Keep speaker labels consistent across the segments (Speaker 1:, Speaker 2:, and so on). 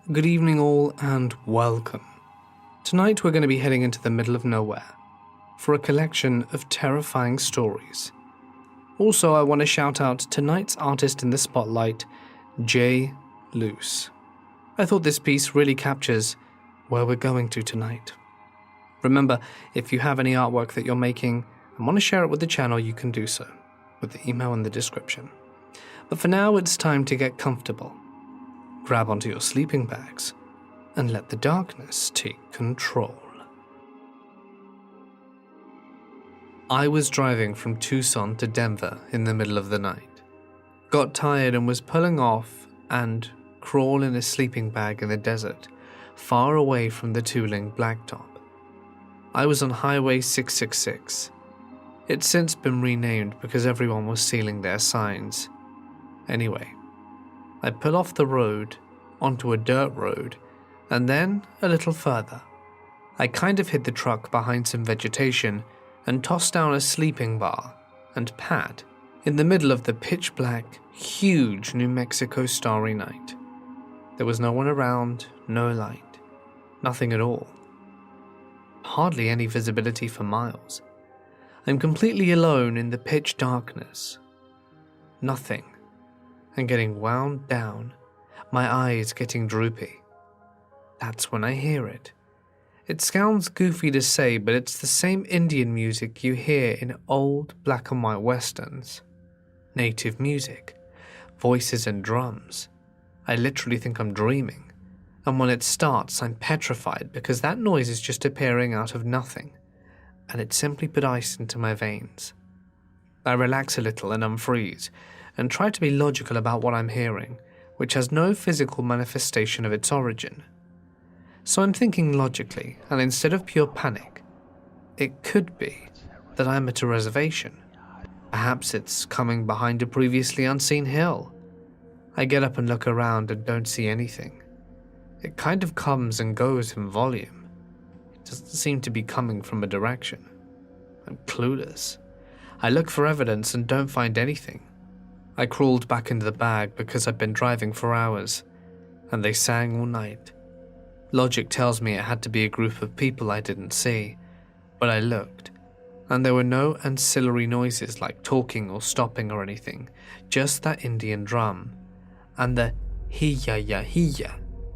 Speaker 1: Good evening all and welcome. Tonight we're going to be heading into the middle of nowhere for a collection of terrifying stories. Also, I want to shout out tonight's artist in the spotlight, J. Luce. I thought this piece really captures where we're going to tonight. Remember, if you have any artwork that you're making and want to share it with the channel, you can do so with the email in the description. But for now, it's time to get comfortable. Grab onto your sleeping bags and let the darkness take control. I was driving from Tucson to Denver in the middle of the night. Got tired and was pulling off and crawl in a sleeping bag in the desert, far away from the Tooling blacktop. I was on Highway 666. It's since been renamed because everyone was sealing their signs. Anyway, I pull off the road onto a dirt road, and then a little further. I kind of hid the truck behind some vegetation and tossed down a sleeping bar and pad in the middle of the pitch black, huge New Mexico starry night. There was no one around, no light, nothing at all. Hardly any visibility for miles. I'm completely alone in the pitch darkness. Nothing. And getting wound down, my eyes getting droopy. That's when I hear it. It sounds goofy to say, but it's the same Indian music you hear in old black and white westerns. Native music, voices and drums. I literally think I'm dreaming. And when it starts, I'm petrified because that noise is just appearing out of nothing, and it simply put ice into my veins. I relax a little and unfreeze, and try to be logical about what I'm hearing, which has no physical manifestation of its origin. So I'm thinking logically, and instead of pure panic, it could be that I'm at a reservation. Perhaps it's coming behind a previously unseen hill. I get up and look around and don't see anything. It kind of comes and goes in volume. It doesn't seem to be coming from a direction. I'm clueless. I look for evidence and don't find anything. I crawled back into the bag because I'd been driving for hours, and they sang all night. Logic tells me it had to be a group of people I didn't see, but I looked, and there were no ancillary noises like talking or stopping or anything, just that Indian drum, and the hiya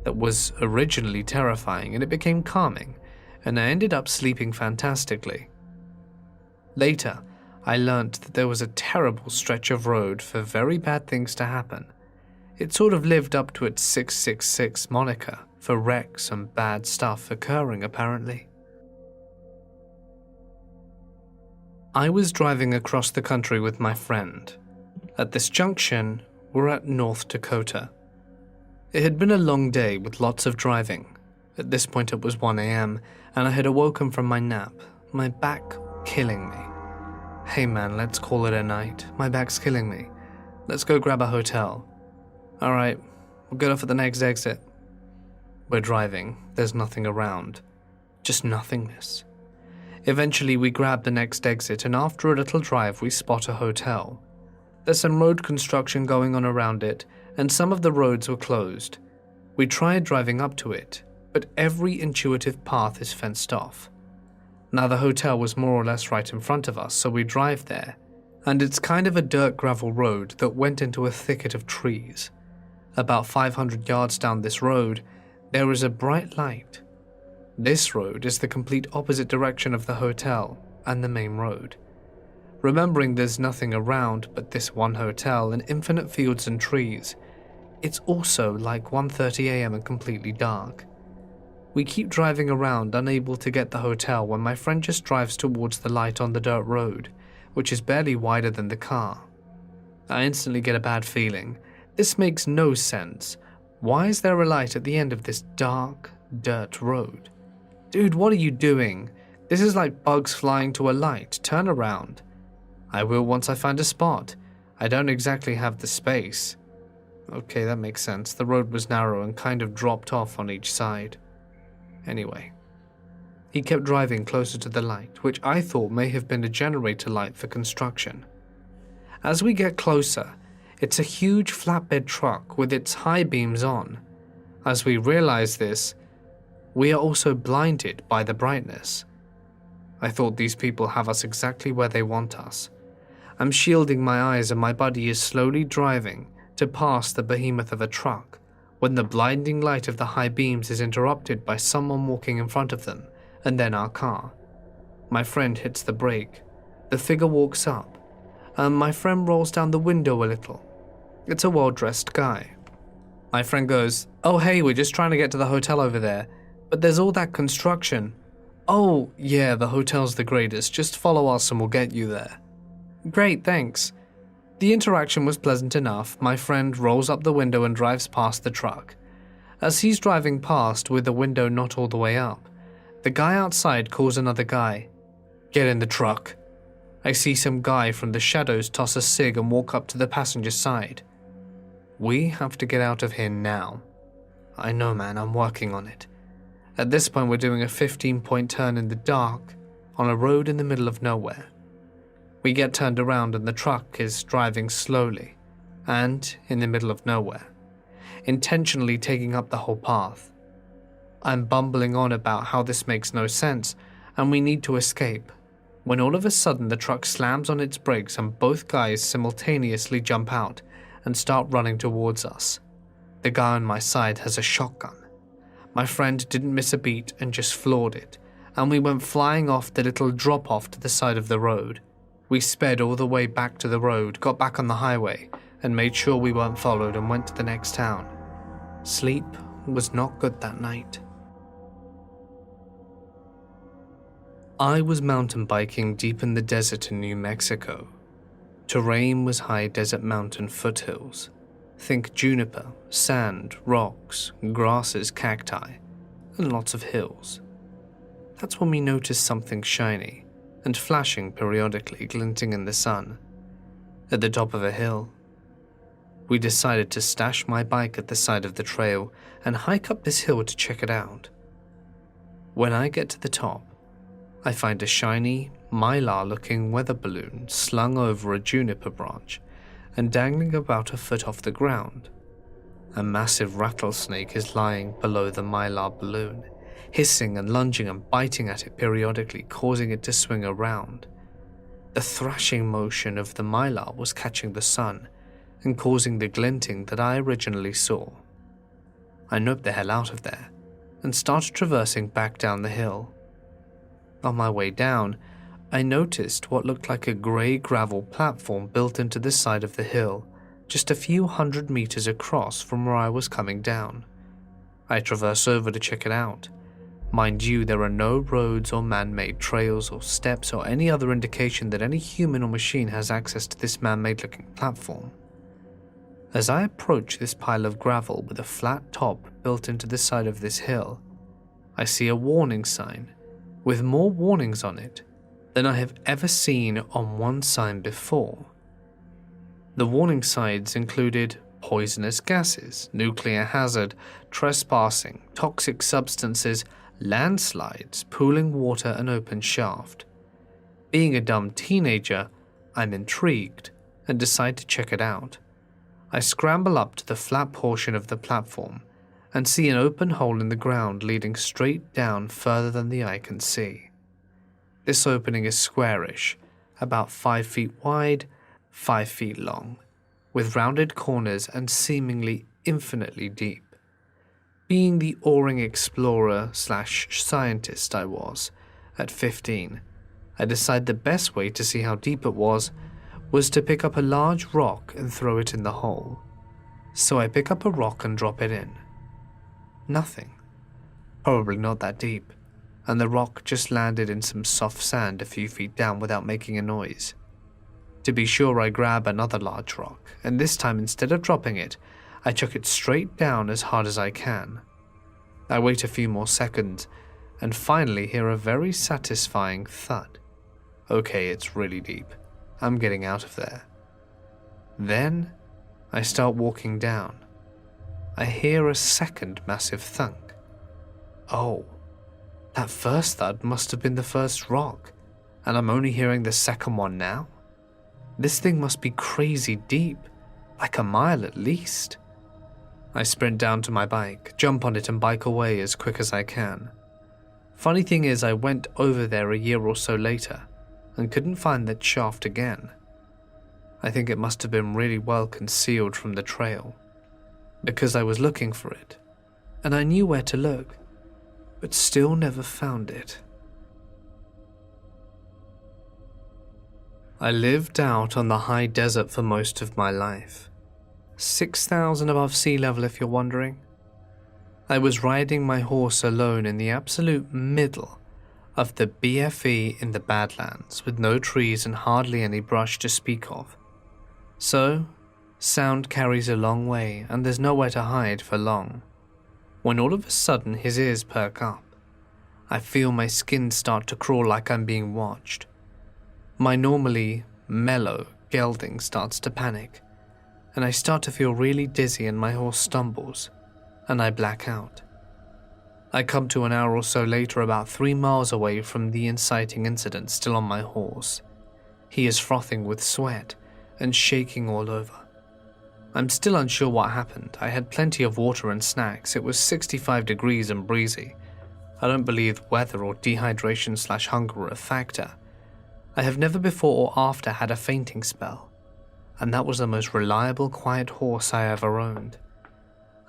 Speaker 1: that was originally terrifying, and it became calming, and I ended up sleeping fantastically. Later, I learnt that there was a terrible stretch of road for very bad things to happen. It sort of lived up to its 666 moniker for wrecks and bad stuff occurring, apparently. I was driving across the country with my friend. At this junction, we're at North Dakota. It had been a long day with lots of driving. At this point it was 1 a.m. and I had awoken from my nap, my back killing me. Hey man, let's call it a night. My back's killing me. Let's go grab a hotel. Alright, we'll get off at the next exit. We're driving. There's nothing around. Just nothingness. Eventually we grab the next exit, and after a little drive we spot a hotel. There's some road construction going on around it, and some of the roads were closed. We tried driving up to it, but every intuitive path is fenced off. Now the hotel was more or less right in front of us, so we drive there, and it's kind of a dirt gravel road that went into a thicket of trees. About 500 yards down this road, there is a bright light. This road is the complete opposite direction of the hotel and the main road. Remembering there's nothing around but this one hotel and infinite fields and trees, it's also like 1:30 a.m. and completely dark. We keep driving around, unable to get the hotel, when my friend just drives towards the light on the dirt road, which is barely wider than the car. I instantly get a bad feeling. This makes no sense. Why is there a light at the end of this dark, dirt road? Dude, what are you doing? This is like bugs flying to a light. Turn around. I will once I find a spot. I don't exactly have the space. Okay, that makes sense. The road was narrow and kind of dropped off on each side. Anyway, he kept driving closer to the light, which I thought may have been a generator light for construction. As we get closer, it's a huge flatbed truck with its high beams on. As we realize this, we are also blinded by the brightness. I thought these people have us exactly where they want us. I'm shielding my eyes and my body is slowly driving to pass the behemoth of a truck when the blinding light of the high beams is interrupted by someone walking in front of them and then our car. My friend hits the brake. The figure walks up, and my friend rolls down the window a little. It's a well-dressed guy. My friend goes, "Oh hey, we're just trying to get to the hotel over there, but there's all that construction." "Oh yeah, the hotel's the greatest, just follow us and we'll get you there." "Great, thanks." The interaction was pleasant enough. My friend rolls up the window and drives past the truck. As he's driving past with the window not all the way up, the guy outside calls another guy. "Get in the truck." I see some guy from the shadows toss a cig and walk up to the passenger side. We have to get out of here now. I know, man, I'm working on it. At this point, we're doing a 15-point turn in the dark on a road in the middle of nowhere. We get turned around and the truck is driving slowly and in the middle of nowhere, intentionally taking up the whole path. I'm bumbling on about how this makes no sense and we need to escape, when all of a sudden the truck slams on its brakes and both guys simultaneously jump out and start running towards us. The guy on my side has a shotgun. My friend didn't miss a beat and just floored it, and we went flying off the little drop-off to the side of the road. We sped all the way back to the road, got back on the highway, and made sure we weren't followed and went to the next town. Sleep was not good that night. I was mountain biking deep in the desert in New Mexico. Terrain was high desert mountain foothills. Think juniper, sand, rocks, grasses, cacti, and lots of hills. That's when we noticed something shiny and flashing periodically, glinting in the sun, at the top of a hill. We decided to stash my bike at the side of the trail and hike up this hill to check it out. When I get to the top, I find a shiny, mylar-looking weather balloon slung over a juniper branch and dangling about a foot off the ground. A massive rattlesnake is lying below the mylar balloon, hissing and lunging and biting at it periodically, causing it to swing around. The thrashing motion of the mylar was catching the sun and causing the glinting that I originally saw. I noped the hell out of there and started traversing back down the hill. On my way down, I noticed what looked like a grey gravel platform built into the side of the hill, just a few 100 meters across from where I was coming down. I traverse over to check it out. Mind you, there are no roads or man-made trails or steps or any other indication that any human or machine has access to this man-made looking platform. As I approach this pile of gravel with a flat top built into the side of this hill, I see a warning sign with more warnings on it than I have ever seen on one sign before. The warning signs included poisonous gases, nuclear hazard, trespassing, toxic substances, landslides, pooling water, and open shaft. Being a dumb teenager, I'm intrigued and decide to check it out. I scramble up to the flat portion of the platform and see an open hole in the ground leading straight down further than the eye can see. This opening is squarish, about 5 feet wide, 5 feet long, with rounded corners and seemingly infinitely deep. Being the oaring explorer/scientist I was at 15, I decided the best way to see how deep it was to pick up a large rock and throw it in the hole. So I pick up a rock and drop it in. Nothing. Probably not that deep, and the rock just landed in some soft sand a few feet down without making a noise. To be sure, I grab another large rock, and this time instead of dropping it, I chuck it straight down as hard as I can. I wait a few more seconds, and finally hear a very satisfying thud. Okay, it's really deep. I'm getting out of there. Then, I start walking down. I hear a second massive thunk. Oh, that first thud must have been the first rock, and I'm only hearing the second one now? This thing must be crazy deep, like a mile at least. I sprint down to my bike, jump on it and bike away as quick as I can. Funny thing is, I went over there a year or so later and couldn't find that shaft again. I think it must have been really well concealed from the trail, because I was looking for it, and I knew where to look, but still never found it. I lived out on the high desert for most of my life. 6,000 above sea level, if you're wondering. I was riding my horse alone in the absolute middle of the BFE in the Badlands, with no trees and hardly any brush to speak of. So, sound carries a long way and there's nowhere to hide for long. When all of a sudden his ears perk up, I feel my skin start to crawl like I'm being watched. My normally mellow gelding starts to panic, and I start to feel really dizzy and my horse stumbles, and I black out. I come to an hour or so later about 3 miles away from the inciting incident, still on my horse. He is frothing with sweat and shaking all over. I'm still unsure what happened. I had plenty of water and snacks. It was 65 degrees and breezy. I don't believe weather or dehydration/hunger were a factor. I have never before or after had a fainting spell, and that was the most reliable, quiet horse I ever owned.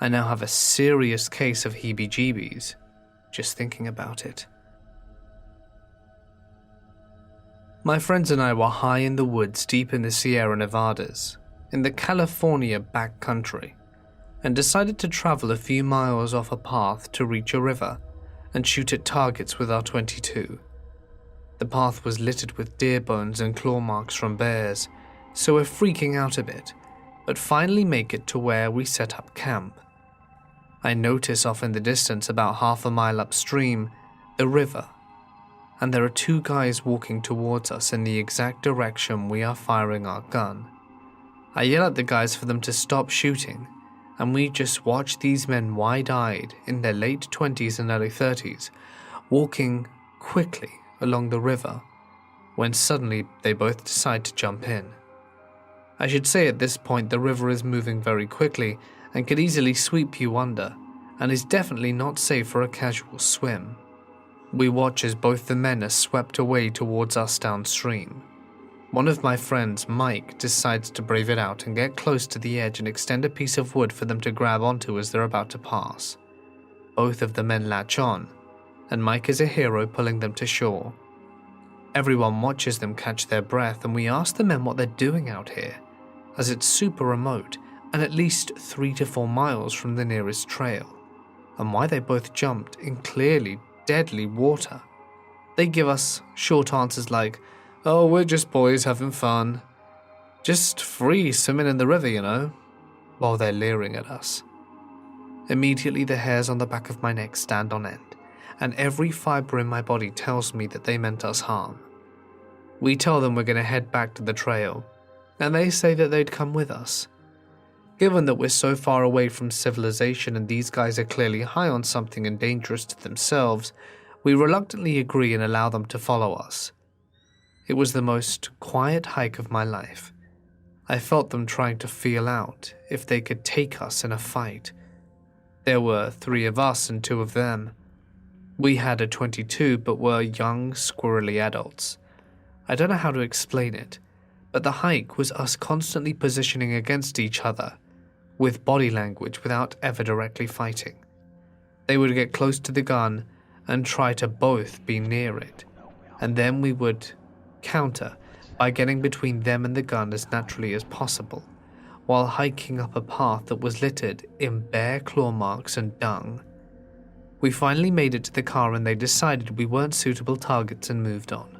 Speaker 1: I now have a serious case of heebie-jeebies, just thinking about it. My friends and I were high in the woods deep in the Sierra Nevadas, in the California backcountry, and decided to travel a few miles off a path to reach a river and shoot at targets with our .22. The path was littered with deer bones and claw marks from bears, so we're freaking out a bit, but finally make it to where we set up camp. I notice off in the distance, about half a mile upstream, the river, and there are 2 guys walking towards us in the exact direction we are firing our gun. I yell at the guys for them to stop shooting, and we just watch these men wide-eyed in their late 20s and early 30s, walking quickly along the river, when suddenly they both decide to jump in. I should say at this point the river is moving very quickly and could easily sweep you under, and is definitely not safe for a casual swim. We watch as both the men are swept away towards us downstream. One of my friends, Mike, decides to brave it out and get close to the edge and extend a piece of wood for them to grab onto as they're about to pass. Both of the men latch on, and Mike is a hero pulling them to shore. Everyone watches them catch their breath, and we ask the men what they're doing out here, as it's super remote and at least 3 to 4 miles from the nearest trail, and why they both jumped in clearly deadly water. They give us short answers like, "Oh, we're just boys having fun. Just free swimming in the river, you know," while they're leering at us. Immediately the hairs on the back of my neck stand on end, and every fiber in my body tells me that they meant us harm. We tell them we're going to head back to the trail, and they say that they'd come with us. Given that we're so far away from civilization and these guys are clearly high on something and dangerous to themselves, we reluctantly agree and allow them to follow us. It was the most quiet hike of my life. I felt them trying to feel out if they could take us in a fight. There were 3 of us and 2 of them. We had a .22 but were young, squirrely adults. I don't know how to explain it, but the hike was us constantly positioning against each other, with body language without ever directly fighting. They would get close to the gun and try to both be near it, and then we would counter by getting between them and the gun as naturally as possible, while hiking up a path that was littered in bear claw marks and dung. We finally made it to the car and they decided we weren't suitable targets and moved on.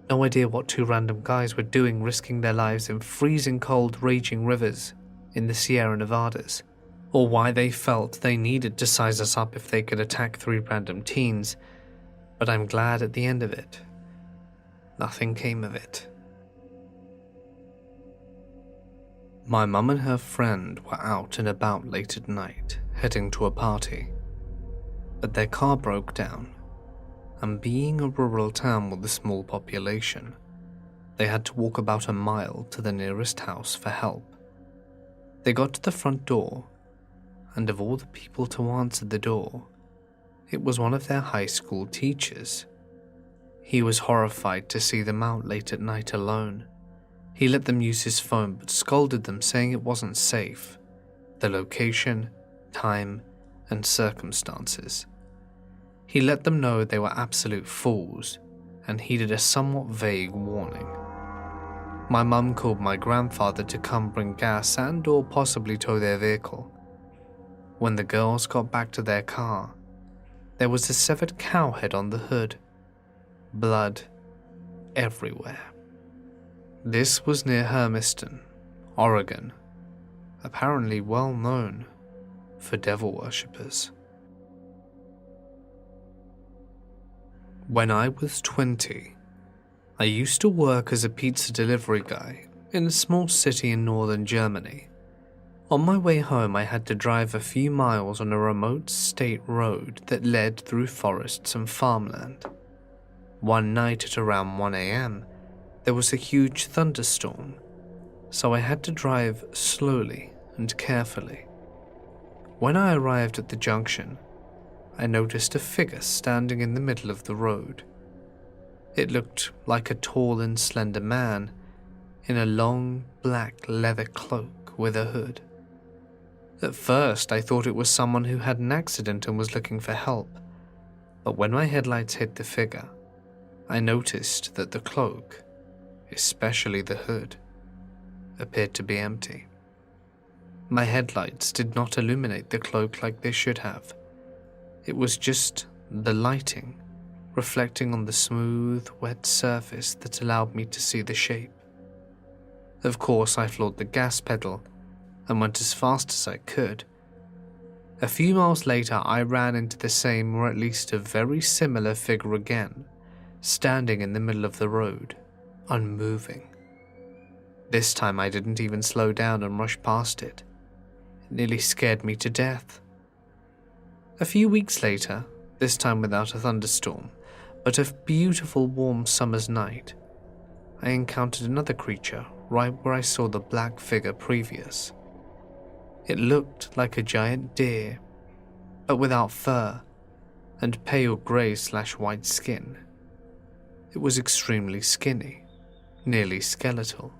Speaker 1: No idea what 2 random guys were doing risking their lives in freezing cold, raging rivers in the Sierra Nevadas, or why they felt they needed to size us up if they could attack 3 random teens, but I'm glad at the end of it, nothing came of it. My mum and her friend were out and about late at night, heading to a party, but their car broke down, and being a rural town with a small population, they had to walk about a mile to the nearest house for help. They got to the front door, and of all the people to answer the door, it was one of their high school teachers. He was horrified to see them out late at night alone. He let them use his phone but scolded them, saying it wasn't safe. The location, time, and circumstances. He let them know they were absolute fools and heeded a somewhat vague warning. My mum called my grandfather to come bring gas and or possibly tow their vehicle. When the girls got back to their car, there was a severed cow head on the hood. Blood everywhere. This was near Hermiston, Oregon, apparently well known for devil worshippers. When I was 20, I used to work as a pizza delivery guy in a small city in northern Germany. On my way home, I had to drive a few miles on a remote state road that led through forests and farmland. One night at around 1 a.m., there was a huge thunderstorm, so I had to drive slowly and carefully. When I arrived at the junction, I noticed a figure standing in the middle of the road. It looked like a tall and slender man in a long black leather cloak with a hood. At first, I thought it was someone who had an accident and was looking for help, but when my headlights hit the figure, I noticed that the cloak, especially the hood, appeared to be empty. My headlights did not illuminate the cloak like they should have. It was just the lighting reflecting on the smooth, wet surface that allowed me to see the shape. Of course, I floored the gas pedal and went as fast as I could. A few miles later, I ran into the same, or at least a very similar figure again, standing in the middle of the road, unmoving. This time I didn't even slow down and rush past it. It nearly scared me to death. A few weeks later, this time without a thunderstorm, but a beautiful warm summer's night, I encountered another creature right where I saw the black figure previous. It looked like a giant deer, but without fur and pale grey/white skin. It was extremely skinny, nearly skeletal,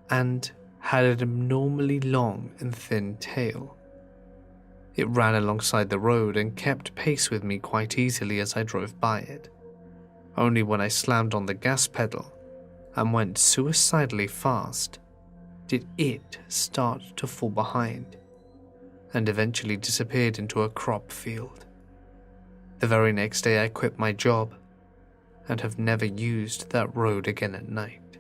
Speaker 1: and had an abnormally long and thin tail. It ran alongside the road and kept pace with me quite easily as I drove by it. Only when I slammed on the gas pedal and went suicidally fast did it start to fall behind and eventually disappeared into a crop field. The very next day I quit my job and have never used that road again at night.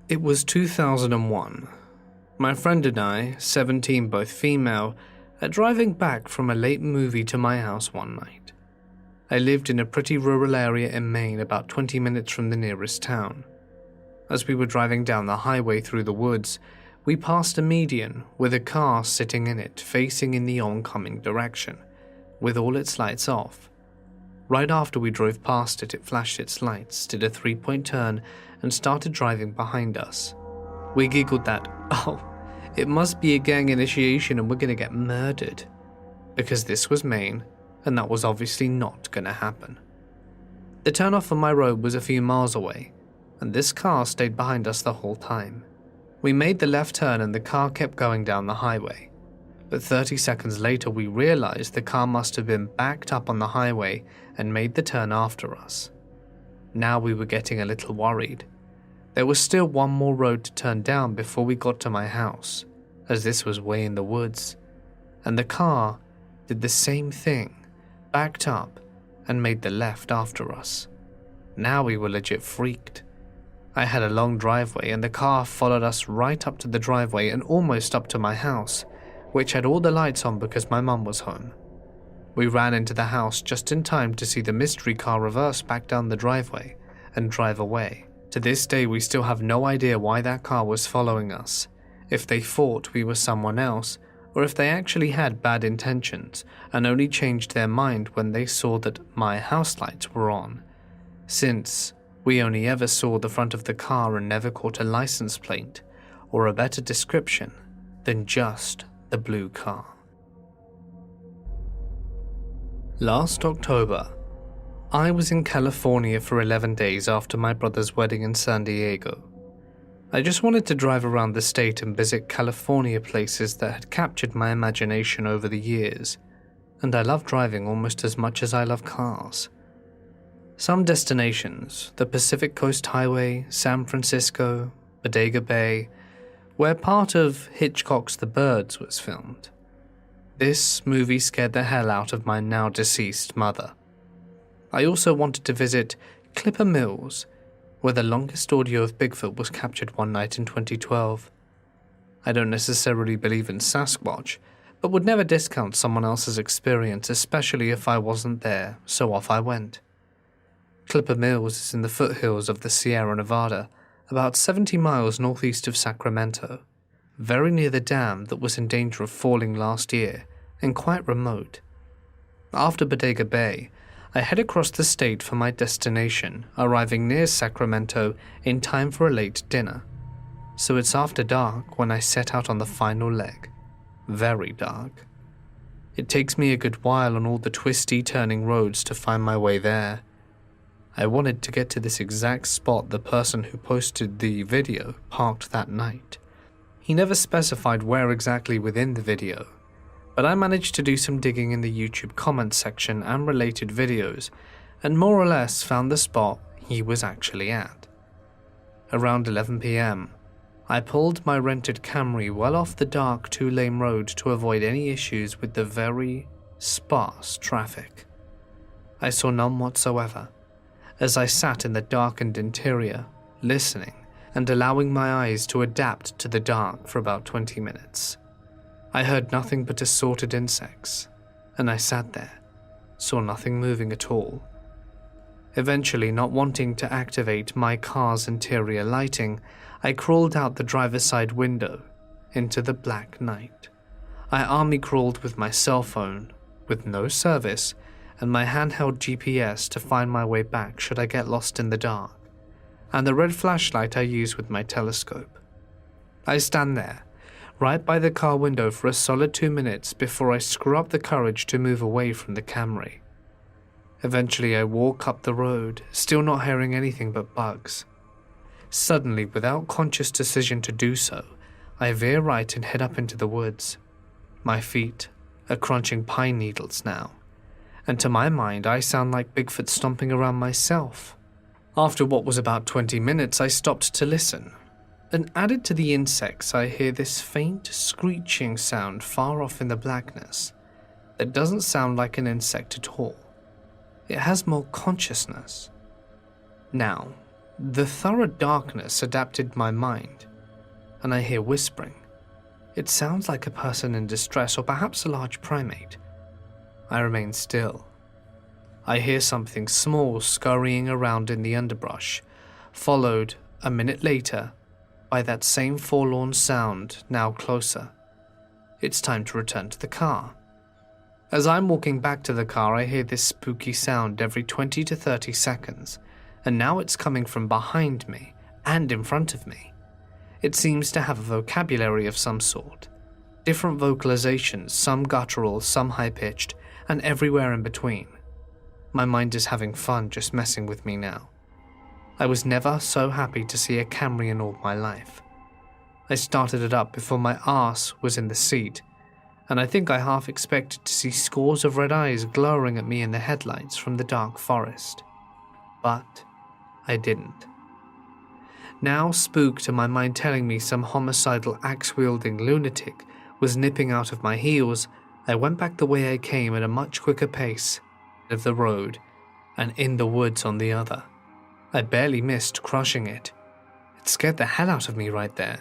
Speaker 1: It was 2001. My friend and I, 17, both female, are driving back from a late movie to my house one night. I lived in a pretty rural area in Maine, about 20 minutes from the nearest town. As we were driving down the highway through the woods, we passed a median with a car sitting in it facing in the oncoming direction, with all its lights off. Right after we drove past it, it flashed its lights, did a 3-point turn, and started driving behind us. We giggled that, oh, it must be a gang initiation and we're going to get murdered, because this was Maine, and that was obviously not going to happen. The turnoff on my road was a few miles away, and this car stayed behind us the whole time. We made the left turn and the car kept going down the highway, but 30 seconds later we realized the car must have been backed up on the highway and made the turn after us. Now we were getting a little worried. There was still one more road to turn down before we got to my house, as this was way in the woods, and the car did the same thing, backed up and made the left after us. Now we were legit freaked. I had a long driveway and the car followed us right up to the driveway and almost up to my house, which had all the lights on because my mum was home. We ran into the house just in time to see the mystery car reverse back down the driveway and drive away. To this day, we still have no idea why that car was following us, if they thought we were someone else, or if they actually had bad intentions and only changed their mind when they saw that my house lights were on, since we only ever saw the front of the car and never caught a license plate, or a better description than just the blue car. Last October, I was in California for 11 days after my brother's wedding in San Diego. I just wanted to drive around the state and visit California places that had captured my imagination over the years, and I love driving almost as much as I love cars. Some destinations, the Pacific Coast Highway, San Francisco, Bodega Bay, where part of Hitchcock's The Birds was filmed. This movie scared the hell out of my now deceased mother. I also wanted to visit Clipper Mills, where the longest audio of Bigfoot was captured one night in 2012. I don't necessarily believe in Sasquatch, but would never discount someone else's experience, especially if I wasn't there, so off I went. Clipper Mills is in the foothills of the Sierra Nevada, about 70 miles northeast of Sacramento, very near the dam that was in danger of falling last year, and quite remote. After Bodega Bay, I head across the state for my destination, arriving near Sacramento in time for a late dinner. So it's after dark when I set out on the final leg. Very dark. It takes me a good while on all the twisty turning roads to find my way there. I wanted to get to this exact spot the person who posted the video parked that night. He never specified where exactly within the video, but I managed to do some digging in the YouTube comments section and related videos, and more or less found the spot he was actually at. Around 11 p.m., I pulled my rented Camry well off the dark two-lane road to avoid any issues with the very sparse traffic. I saw none whatsoever, as I sat in the darkened interior, listening and allowing my eyes to adapt to the dark for about 20 minutes. I heard nothing but assorted insects, and I sat there, saw nothing moving at all. Eventually, not wanting to activate my car's interior lighting, I crawled out the driver's side window into the black night. I army crawled with my cell phone, with no service, and my handheld GPS to find my way back should I get lost in the dark, and the red flashlight I use with my telescope. I stand there, right by the car window for a solid 2 minutes before I screw up the courage to move away from the Camry. Eventually I walk up the road, still not hearing anything but bugs. Suddenly, without conscious decision to do so, I veer right and head up into the woods. My feet are crunching pine needles now, and to my mind I sound like Bigfoot stomping around myself. After what was about 20 minutes, I stopped to listen. And added to the insects, I hear this faint screeching sound far off in the blackness that doesn't sound like an insect at all. It has more consciousness. Now, the thorough darkness adapted my mind, and I hear whispering. It sounds like a person in distress or perhaps a large primate. I remain still. I hear something small scurrying around in the underbrush, followed, a minute later, by that same forlorn sound, now closer. It's time to return to the car. As I'm walking back to the car, I hear this spooky sound every 20 to 30 seconds, and now it's coming from behind me and in front of me. It seems to have a vocabulary of some sort. Different vocalizations, some guttural, some high-pitched, and everywhere in between. My mind is having fun just messing with me now. I was never so happy to see a Camry in all my life. I started it up before my arse was in the seat, and I think I half expected to see scores of red eyes glowering at me in the headlights from the dark forest. But I didn't. Now spooked and my mind telling me some homicidal axe-wielding lunatic was nipping out of my heels, I went back the way I came at a much quicker pace, of the road, and in the woods on the other. I barely missed crushing it. It scared the hell out of me right there.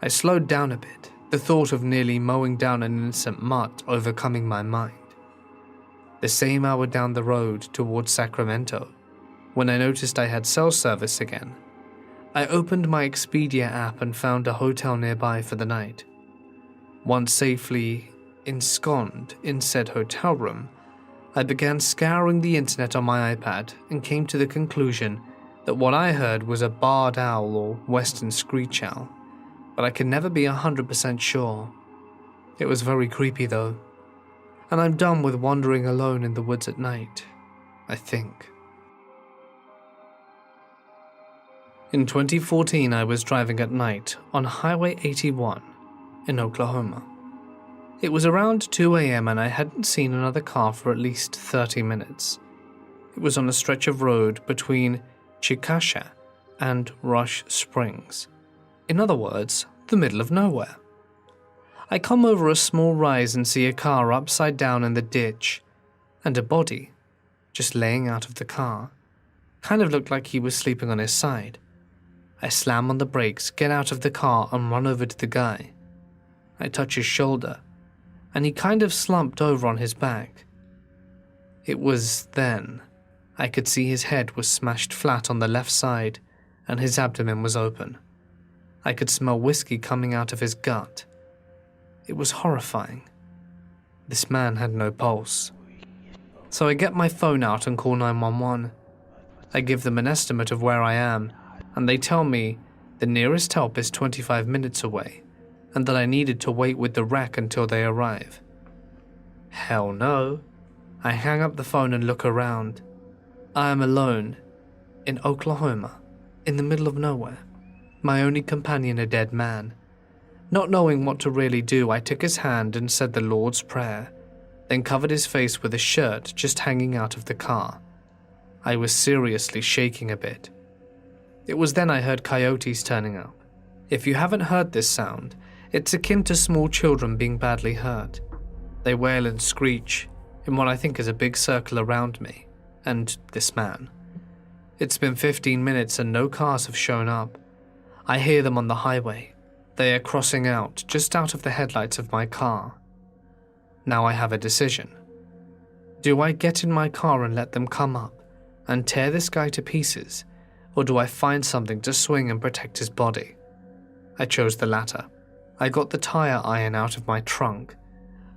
Speaker 1: I slowed down a bit, the thought of nearly mowing down an innocent mutt overcoming my mind. The same hour down the road towards Sacramento, when I noticed I had cell service again, I opened my Expedia app and found a hotel nearby for the night. Once safely ensconced in said hotel room, I began scouring the internet on my iPad and came to the conclusion that what I heard was a barred owl or western screech owl, but I could never be 100% sure. It was very creepy though, and I'm done with wandering alone in the woods at night, I think. In 2014, I was driving at night on Highway 81 in Oklahoma. It was around 2 a.m. and I hadn't seen another car for at least 30 minutes. It was on a stretch of road between Chickasha and Rush Springs. In other words, the middle of nowhere. I come over a small rise and see a car upside down in the ditch, and a body just laying out of the car. Kind of looked like he was sleeping on his side. I slam on the brakes, get out of the car and run over to the guy. I touch his shoulder, and he kind of slumped over on his back. It was then I could see his head was smashed flat on the left side and his abdomen was open. I could smell whiskey coming out of his gut. It was horrifying. This man had no pulse. So I get my phone out and call 911. I give them an estimate of where I am, and they tell me the nearest help is 25 minutes away, and that I needed to wait with the wreck until they arrive. Hell no. I hang up the phone and look around. I am alone, in Oklahoma, in the middle of nowhere. My only companion a dead man. Not knowing what to really do, I took his hand and said the Lord's Prayer, then covered his face with a shirt just hanging out of the car. I was seriously shaking a bit. It was then I heard coyotes turning up. If you haven't heard this sound, it's akin to small children being badly hurt. They wail and screech in what I think is a big circle around me, and this man. It's been 15 minutes and no cars have shown up. I hear them on the highway. They are crossing out, just out of the headlights of my car. Now I have a decision. Do I get in my car and let them come up and tear this guy to pieces, or do I find something to swing and protect his body? I chose the latter. I got the tire iron out of my trunk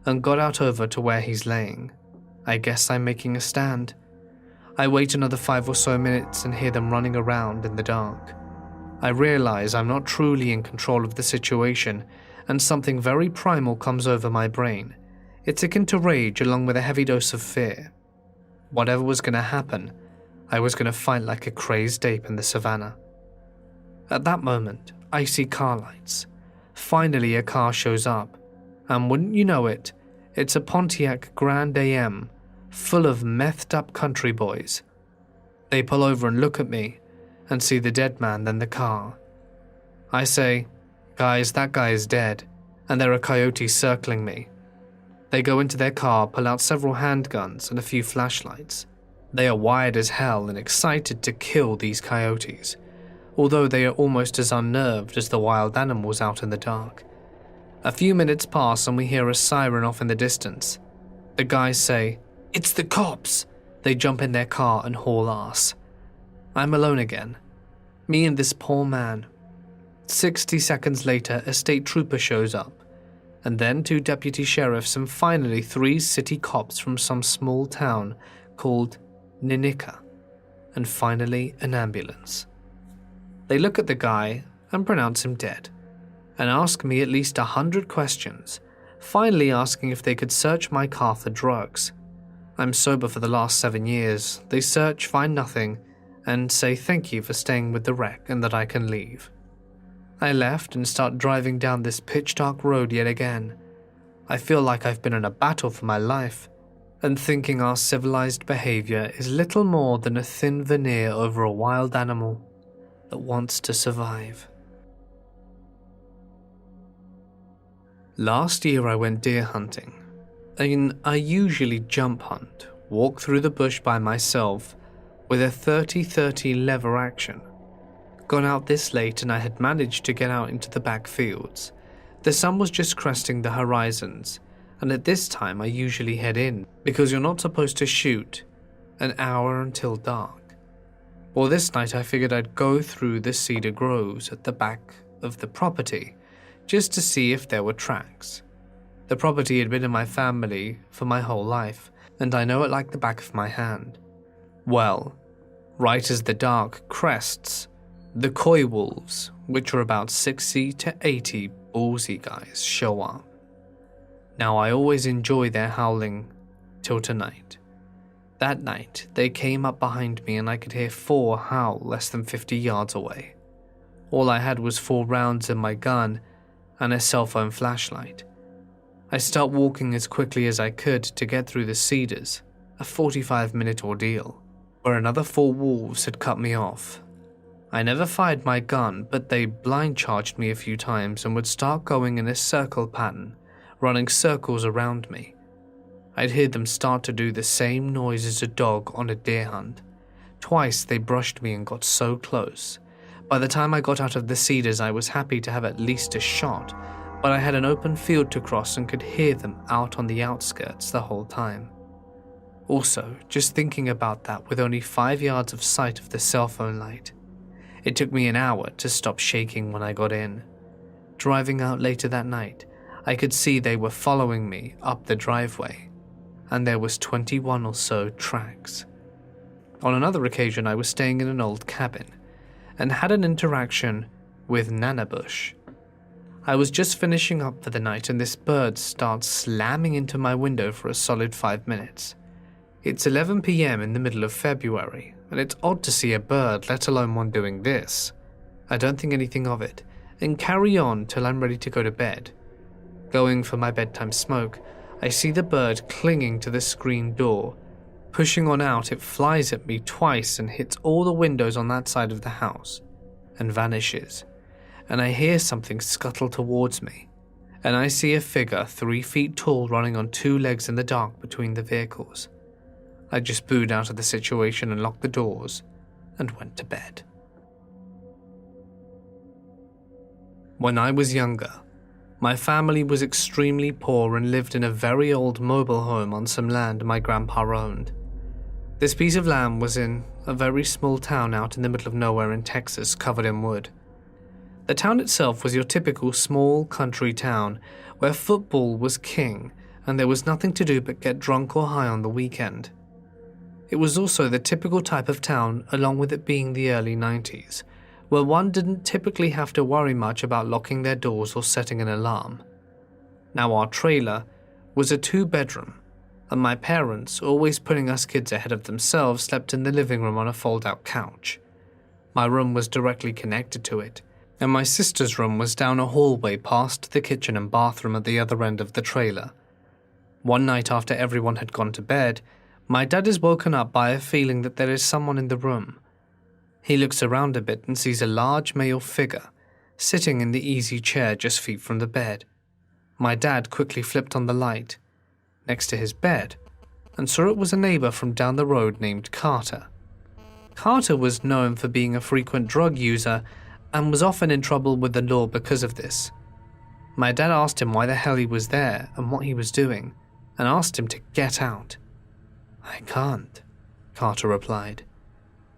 Speaker 1: and got out over to where he's laying. I guess I'm making a stand. I wait another 5 or so minutes and hear them running around in the dark. I realize I'm not truly in control of the situation, and something very primal comes over my brain. It's akin to rage along with a heavy dose of fear. Whatever was going to happen, I was going to fight like a crazed ape in the savannah. At that moment, I see car lights. Finally, a car shows up, and wouldn't you know it, it's a Pontiac Grand AM, full of methed up country boys. They pull over and look at me, and see the dead man, then the car. I say, "Guys, that guy is dead, and there are coyotes circling me." They go into their car, pull out several handguns and a few flashlights. They are wired as hell and excited to kill these coyotes, although they are almost as unnerved as the wild animals out in the dark. A few minutes pass and we hear a siren off in the distance. The guys say, "It's the cops!" They jump in their car and haul ass. I'm alone again. Me and this poor man. 60 seconds later, a state trooper shows up, and then 2 deputy sheriffs and finally 3 city cops from some small town called Ninica, and finally an ambulance. They look at the guy and pronounce him dead, and ask me at least 100 questions, finally asking if they could search my car for drugs. I'm sober for the last 7 years. They search, find nothing, and say thank you for staying with the wreck and that I can leave. I left and start driving down this pitch-dark road yet again. I feel like I've been in a battle for my life, and thinking our civilized behavior is little more than a thin veneer over a wild animal that wants to survive. Last year I went deer hunting. I usually jump hunt, walk through the bush by myself with a 30-30 lever action. Gone out this late and I had managed to get out into the back fields. The sun was just cresting the horizons, and at this time I usually head in because you're not supposed to shoot an hour until dark. Well, this night I figured I'd go through the cedar groves at the back of the property just to see if there were tracks. The property had been in my family for my whole life, and I know it like the back of my hand. Well, right as the dark crests The coy wolves, which are about 60 to 80 ballsy guys, show up. Now I always enjoy their howling till tonight. That night, they came up behind me and I could hear 4 howl less than 50 yards away. All I had was 4 rounds in my gun and a cell phone flashlight. I start walking as quickly as I could to get through the cedars, a 45-minute ordeal, where another 4 wolves had cut me off. I never fired my gun, but they blind charged me a few times and would start going in a circle pattern, running circles around me. I'd hear them start to do the same noise as a dog on a deer hunt. Twice they brushed me and got so close. By the time I got out of the cedars, I was happy to have at least a shot, but I had an open field to cross and could hear them out on the outskirts the whole time. Also, just thinking about that with only 5 yards of sight of the cell phone light, it took me an hour to stop shaking when I got in. Driving out later that night, I could see they were following me up the driveway, and there was 21 or so tracks. On another occasion, I was staying in an old cabin and had an interaction with Nana Bush. I was just finishing up for the night and this bird starts slamming into my window for a solid 5 minutes. It's 11 p.m. in the middle of February, and it's odd to see a bird, let alone one doing this. I don't think anything of it, and carry on till I'm ready to go to bed. Going for my bedtime smoke, I see the bird clinging to the screen door. Pushing on out, it flies at me twice and hits all the windows on that side of the house, and vanishes. And I hear something scuttle towards me, and I see a figure 3 feet tall running on 2 legs in the dark between the vehicles. I just booed out of the situation and locked the doors, and went to bed. When I was younger, my family was extremely poor and lived in a very old mobile home on some land my grandpa owned. This piece of land was in a very small town out in the middle of nowhere in Texas, covered in wood. The town itself was your typical small country town where football was king and there was nothing to do but get drunk or high on the weekend. It was also the typical type of town, along with it being the early 90s, where one didn't typically have to worry much about locking their doors or setting an alarm. Now our trailer was a 2-bedroom, and my parents, always putting us kids ahead of themselves, slept in the living room on a fold-out couch. My room was directly connected to it, and my sister's room was down a hallway past the kitchen and bathroom at the other end of the trailer. One night after everyone had gone to bed, my dad is woken up by a feeling that there is someone in the room. He looks around a bit and sees a large male figure sitting in the easy chair just feet from the bed. My dad quickly flipped on the light next to his bed and saw it was a neighbor from down the road named Carter. Carter was known for being a frequent drug user and was often in trouble with the law because of this. My dad asked him why the hell he was there and what he was doing, and asked him to get out. "I can't," Carter replied.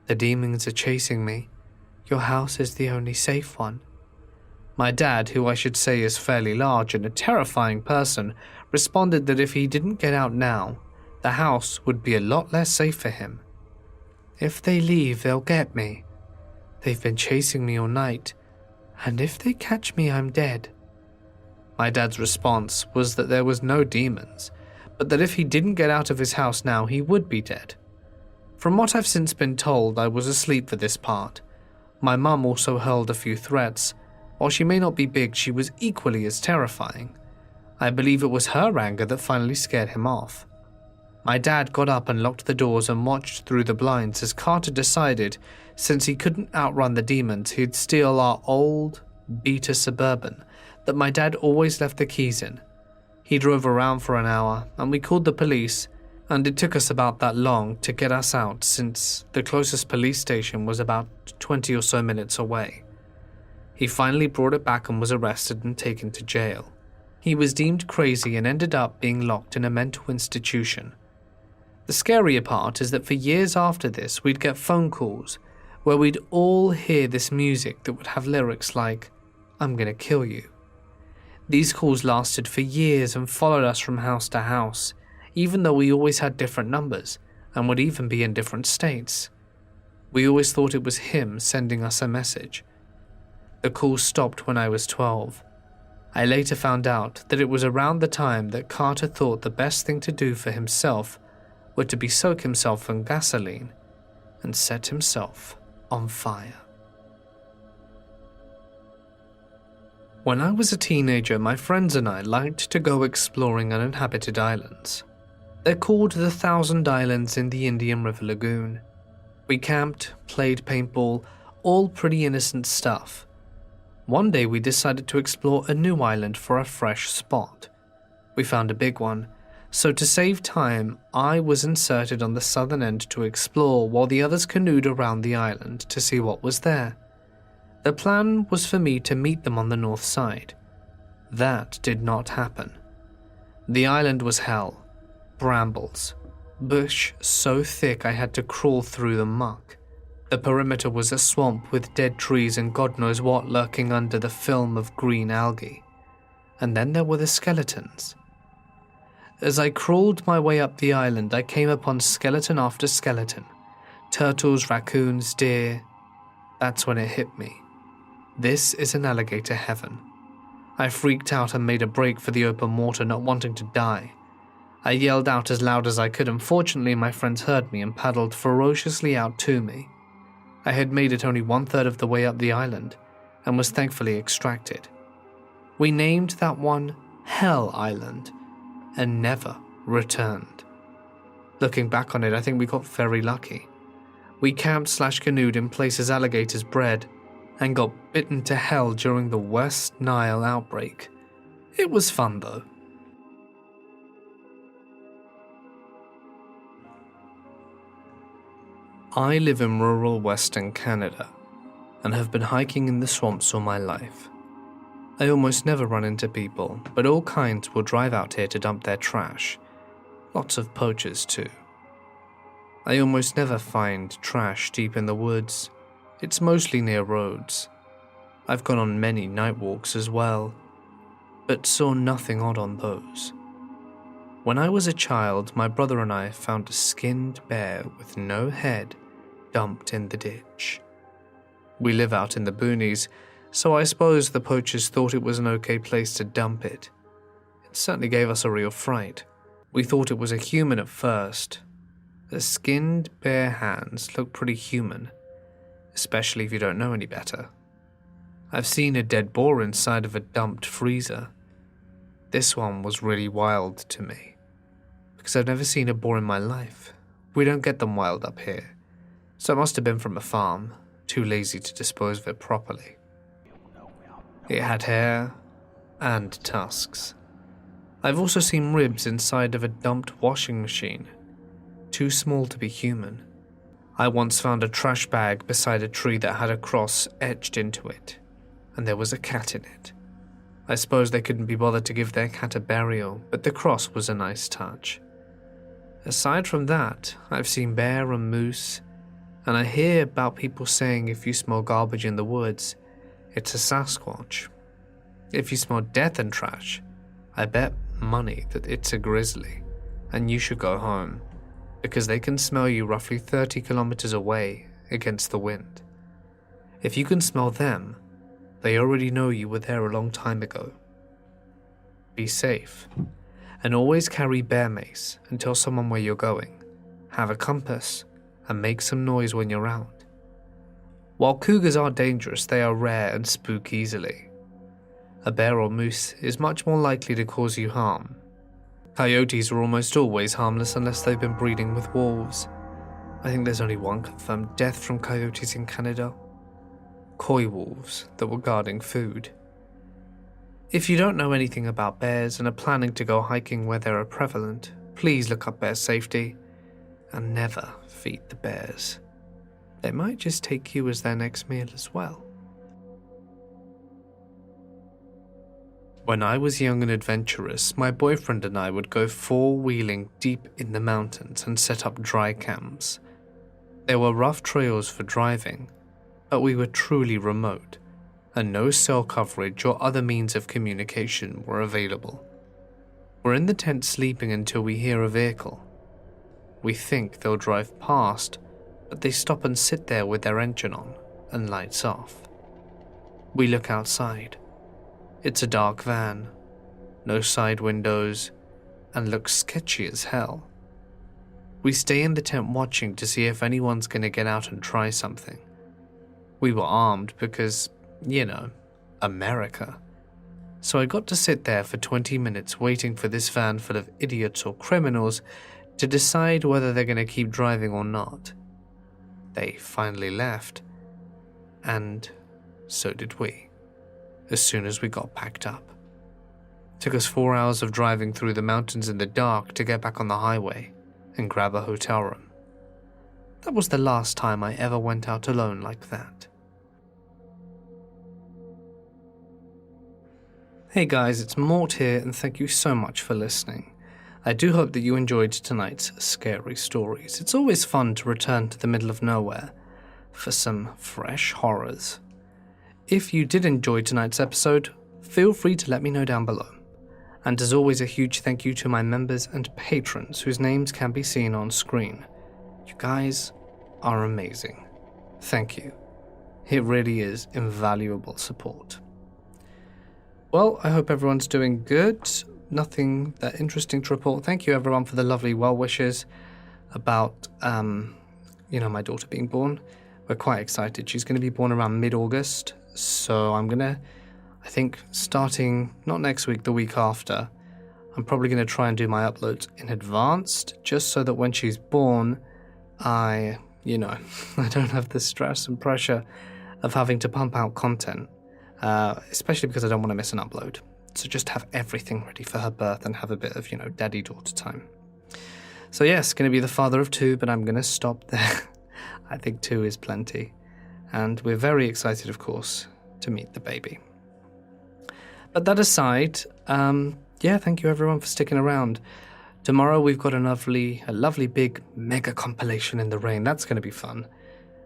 Speaker 1: "The demons are chasing me. Your house is the only safe one." My dad, who I should say is fairly large and a terrifying person, responded that if he didn't get out now, the house would be a lot less safe for him. "If they leave, they'll get me. They've been chasing me all night, and if they catch me, I'm dead." My dad's response was that there was no demons, but that if he didn't get out of his house now, he would be dead. From what I've since been told, I was asleep for this part. My mum also hurled a few threats. While she may not be big, she was equally as terrifying. I believe it was her anger that finally scared him off. My dad got up and locked the doors and watched through the blinds as Carter decided, since he couldn't outrun the demons, he'd steal our old, beater Suburban that my dad always left the keys in. He drove around for an hour, and we called the police, and it took us about that long to get us out since the closest police station was about 20 or so minutes away. He finally brought it back and was arrested and taken to jail. He was deemed crazy and ended up being locked in a mental institution. The scarier part is that for years after this, we'd get phone calls where we'd all hear this music that would have lyrics like, "I'm gonna kill you." These calls lasted for years and followed us from house to house, even though we always had different numbers and would even be in different states. We always thought it was him sending us a message. The call stopped when I was 12. I later found out that it was around the time that Carter thought the best thing to do for himself would to be soak himself in gasoline and set himself on fire. When I was a teenager, my friends and I liked to go exploring uninhabited islands. They're called the Thousand Islands in the Indian River Lagoon. We camped, played paintball, all pretty innocent stuff. One day we decided to explore a new island for a fresh spot. We found a big one, so to save time, I was inserted on the southern end to explore while the others canoed around the island to see what was there. The plan was for me to meet them on the north side. That did not happen. The island was hell. Brambles. Bush so thick I had to crawl through the muck. The perimeter was a swamp with dead trees and God knows what lurking under the film of green algae. And then there were the skeletons. As I crawled my way up the island, I came upon skeleton after skeleton. Turtles, raccoons, deer. That's when it hit me. This is an alligator heaven. I freaked out and made a break for the open water, not wanting to die. I yelled out as loud as I could, and fortunately my friends heard me and paddled ferociously out to me. I had made it only 1/3 of the way up the island, and was thankfully extracted. We named that one Hell Island, and never returned. Looking back on it, I think we got very lucky. We camped/canoed in places alligators bred, and got bitten to hell during the West Nile outbreak. It was fun though. I live in rural Western Canada and have been hiking in the swamps all my life. I almost never run into people, but all kinds will drive out here to dump their trash. Lots of poachers too. I almost never find trash deep in the woods. It's mostly near roads. I've gone on many night walks as well, but saw nothing odd on those. When I was a child, my brother and I found a skinned bear with no head dumped in the ditch. We live out in the boonies, so I suppose the poachers thought it was an okay place to dump it. It certainly gave us a real fright. We thought it was a human at first. The skinned bear hands look pretty human, especially if you don't know any better. I've seen a dead boar inside of a dumped freezer. This one was really wild to me, because I've never seen a boar in my life. We don't get them wild up here, so it must have been from a farm, too lazy to dispose of it properly. It had hair and tusks. I've also seen ribs inside of a dumped washing machine, too small to be human. I once found a trash bag beside a tree that had a cross etched into it, and there was a cat in it. I suppose they couldn't be bothered to give their cat a burial, but the cross was a nice touch. Aside from that, I've seen bear and moose, and I hear about people saying if you smell garbage in the woods, it's a Sasquatch. If you smell death and trash, I bet money that it's a grizzly, and you should go home, because they can smell you roughly 30 kilometers away against the wind. If you can smell them, they already know you were there a long time ago. Be safe, and always carry bear mace and tell someone where you're going. Have a compass, and make some noise when you're out. While cougars are dangerous, they are rare and spook easily. A bear or moose is much more likely to cause you harm. Coyotes are almost always harmless unless they've been breeding with wolves. I think there's only one confirmed death from coyotes in Canada. Coy wolves that were guarding food. If you don't know anything about bears and are planning to go hiking where they are prevalent, please look up bear safety and never feed the bears. They might just take you as their next meal as well. When I was young and adventurous, my boyfriend and I would go four-wheeling deep in the mountains and set up dry camps. There were rough trails for driving, but we were truly remote, and no cell coverage or other means of communication were available. We're in the tent sleeping until we hear a vehicle. We think they'll drive past, but they stop and sit there with their engine on and lights off. We look outside. It's a dark van, no side windows, and looks sketchy as hell. We stay in the tent watching to see if anyone's going to get out and try something. We were armed because, America. So I got to sit there for 20 minutes waiting for this van full of idiots or criminals to decide whether they're going to keep driving or not. They finally left, and so did we, as soon as we got packed up. Took us 4 hours of driving through the mountains in the dark to get back on the highway and grab a hotel room. That was the last time I ever went out alone like that. Hey guys, it's Mort here, and thank you so much for listening. I do hope that you enjoyed tonight's scary stories. It's always fun to return to the middle of nowhere for some fresh horrors. If you did enjoy tonight's episode, feel free to let me know down below. And as always, a huge thank you to my members and patrons whose names can be seen on screen. You guys are amazing. Thank you. It really is invaluable support. Well, I hope everyone's doing good. Nothing that interesting to report. Thank you everyone for the lovely well wishes about, my daughter being born. We're quite excited. She's going to be born around mid-August. So I'm going to, I think, starting not next week, the week after, I'm probably going to try and do my uploads in advance, just so that when she's born, I don't have the stress and pressure of having to pump out content, especially because I don't want to miss an upload. So just have everything ready for her birth and have a bit of, daddy-daughter time. So yes, going to be the father of 2, but I'm going to stop there. I think 2 is plenty. And we're very excited, of course, to meet the baby. But that aside, thank you everyone for sticking around. Tomorrow we've got a lovely big mega compilation in the rain. That's going to be fun.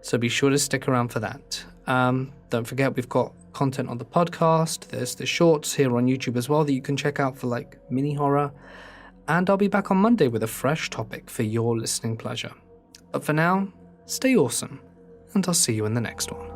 Speaker 1: So be sure to stick around for that. Don't forget, we've got content on the podcast. There's the shorts here on YouTube as well that you can check out for mini horror. And I'll be back on Monday with a fresh topic for your listening pleasure. But for now, stay awesome, and I'll see you in the next one.